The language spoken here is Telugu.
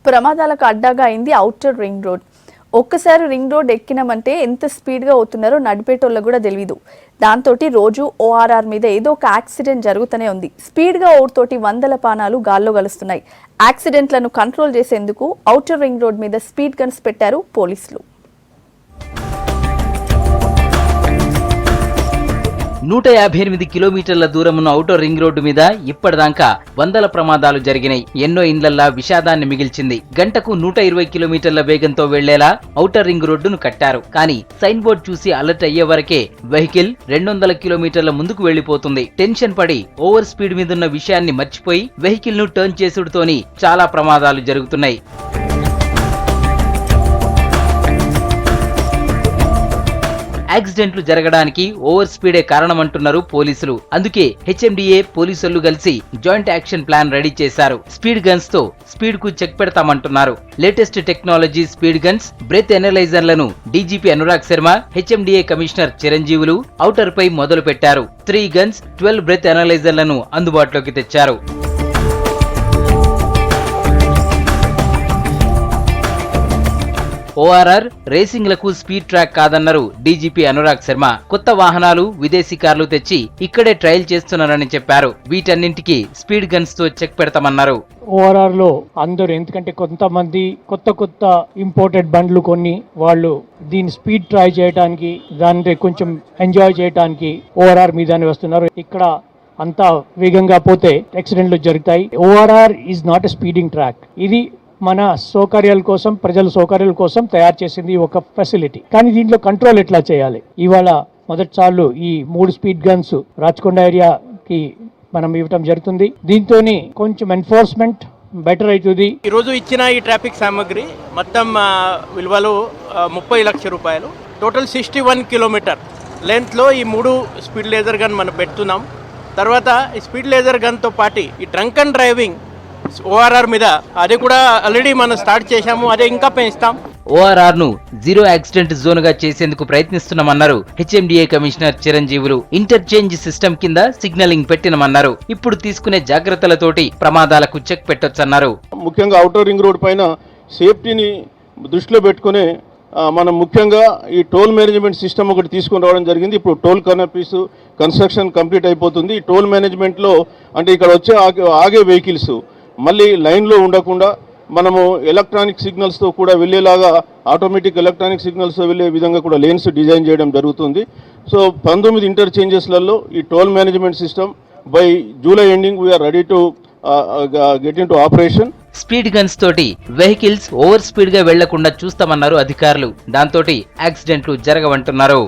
ప్రమాదాలకు అడ్డాగా అయింది ఔటర్ రింగ్ రోడ్. ఒక్కసారి రింగ్ రోడ్ ఎక్కినామంటే ఎంత స్పీడ్గా అవుతున్నారో నడిపేటోళ్ళకు కూడా తెలియదు. దాంతో రోజు ఓఆర్ఆర్ మీద ఏదో ఒక యాక్సిడెంట్ జరుగుతూనే ఉంది. స్పీడ్గా ఓడుతోటి వందల పానాలు గాల్లో కలుస్తున్నాయి. యాక్సిడెంట్లను కంట్రోల్ చేసేందుకు ఔటర్ రింగ్ రోడ్ మీద స్పీడ్ గన్స్ పెట్టారు పోలీసులు. 158 కిలోమీటర్ల దూరం ఉన్న ఔటర్ రింగ్ రోడ్డు మీద ఇప్పటిదాకా వందల ప్రమాదాలు జరిగినాయి. ఎన్నో ఇండ్లల్లా విషాదాన్ని మిగిల్చింది. గంటకు 120 కిలోమీటర్ల వేగంతో వెళ్లేలా ఔటర్ రింగ్ రోడ్డును కట్టారు. కానీ సైన్ బోర్డ్ చూసి అలర్ట్ అయ్యే వరకే వెహికల్ 200 కిలోమీటర్ల ముందుకు వెళ్లిపోతుంది. టెన్షన్ పడి ఓవర్ స్పీడ్ మీదున్న విషయాన్ని మర్చిపోయి వెహికల్ ను టర్న్ చేసుడుతోని చాలా ప్రమాదాలు జరుగుతున్నాయి. యాక్సిడెంట్లు జరగడానికి ఓవర్ స్పీడే కారణమంటున్నారు పోలీసులు. అందుకే హెచ్ఎండిఏ పోలీసులు కలిసి జాయింట్ యాక్షన్ ప్లాన్ రెడీ చేశారు. స్పీడ్ గన్స్ తో స్పీడ్ కు చెక్ పెడతామంటున్నారు. Latest technology speed guns, breath ఎనలైజర్లను DGP Anurag Sharma, HMDA commissioner Chiranjeevulu outer పై మొదలు పెట్టారు. 3 గన్స్, 12 బ్రెత్ ఎనలైజర్లను అందుబాటులోకి తెచ్చారు. ఓఆర్ఆర్ రేసింగ్లకు స్పీడ్ ట్రాక్ కాదన్నారు డీజీపీ అనురాగ్ శర్మ. కొత్త వాహనాలు, విదేశీ కార్లు తెచ్చి ఇక్కడే ట్రయల్ చేస్తున్నారని చెప్పారు. వీటన్నింటికి స్పీడ్ గన్స్ తో చెక్ పెడతామన్నారు. ఓఆర్ఆర్ లో అందరూ, ఎందుకంటే కొంతమంది కొత్త ఇంపోర్టెడ్ బండ్లు కొన్ని వాళ్ళు దీని స్పీడ్ ట్రై చేయడానికి, దాన్ని కొంచెం ఎంజాయ్ చేయడానికి ఓఆర్ఆర్ మీదనే వస్తున్నారు. ఇక్కడ అంతా వేగంగా పోతే యాక్సిడెంట్లు జరుగుతాయి. ORR is not a speeding track. ఇది మన సౌకర్యాల కోసం, ప్రజల సౌకర్యాల కోసం తయారు చేసింది ఒక ఫెసిలిటీ. కానీ దీంట్లో కంట్రోల్ ఎట్లా చేయాలి? ఇవాళ మొదటిసార్లు ఈ 3 స్పీడ్ గన్స్ రాచకొండ ఏరియాకి మనం ఇవ్వటం జరుగుతుంది. దీంతో కొంచెం ఎన్ఫోర్స్మెంట్ బెటర్ అవుతుంది. ఈరోజు ఇచ్చిన ఈ ట్రాఫిక్ సామాగ్రి మొత్తం విలువలు 30 లక్షల రూపాయలు. టోటల్ 61 కిలోమీటర్ లెంత్లో ఈ 3 స్పీడ్ లేజర్ గన్ మనం పెడుతున్నాం. తర్వాత ఈ స్పీడ్ లేజర్ గన్తో పాటు ఈ డ్రంక్ అండ్ డ్రైవింగ్ ఓఆర్ఆర్ మీద అది కూడా ఆల్రెడీ మనం స్టార్ట్ చేశాము. అదే ఇంకా పెంచుతాం. ఓఆర్ఆర్ ను జీరో యాక్సిడెంట్ జోన్ గా చేసేందుకు ప్రయత్నిస్తున్నామన్నారు హెచ్ఎండిఏ కమిషనర్ చిరంజీవులు. ఇంటర్చేంజ్ సిస్టమ్ కింద సిగ్నలింగ్ పెట్టినమన్నారు. ఇప్పుడు తీసుకునే జాగ్రత్తలతోటి ప్రమాదాలకు చెక్ పెట్టొచ్చన్నారు. ముఖ్యంగా ఔటర్ రింగ్ రోడ్ పైన సేఫ్టీని దృష్టిలో పెట్టుకునే మనం ముఖ్యంగా ఈ టోల్ మేనేజ్మెంట్ సిస్టమ్ ఒకటి తీసుకుని రావడం జరిగింది. ఇప్పుడు టోల్ కనపీస్ కన్స్ట్రక్షన్ కంప్లీట్ అయిపోతుంది. ఈ టోల్ మేనేజ్మెంట్లో అంటే ఇక్కడ వచ్చే ఆగే వెహికల్స్ మళ్ళీ లైన్లో ఉండకుండా మనము ఎలక్ట్రానిక్ సిగ్నల్స్తో కూడా వెళ్ళేలాగా, ఆటోమేటిక్ ఎలక్ట్రానిక్ సిగ్నల్స్తో వెళ్ళే విధంగా కూడా లేన్స్ డిజైన్ చేయడం జరుగుతుంది. సో 19 ఇంటర్చేంజెస్లలో ఈ toll management system by July ending we're ready to get into operation. Speed guns తోటి వెహికల్స్ ఓవర్ స్పీడ్ గా వెళ్లకుండా చూస్తామన్నారు అధికారులు. దాంతో యాక్సిడెంట్లు జరగవంటున్నారు.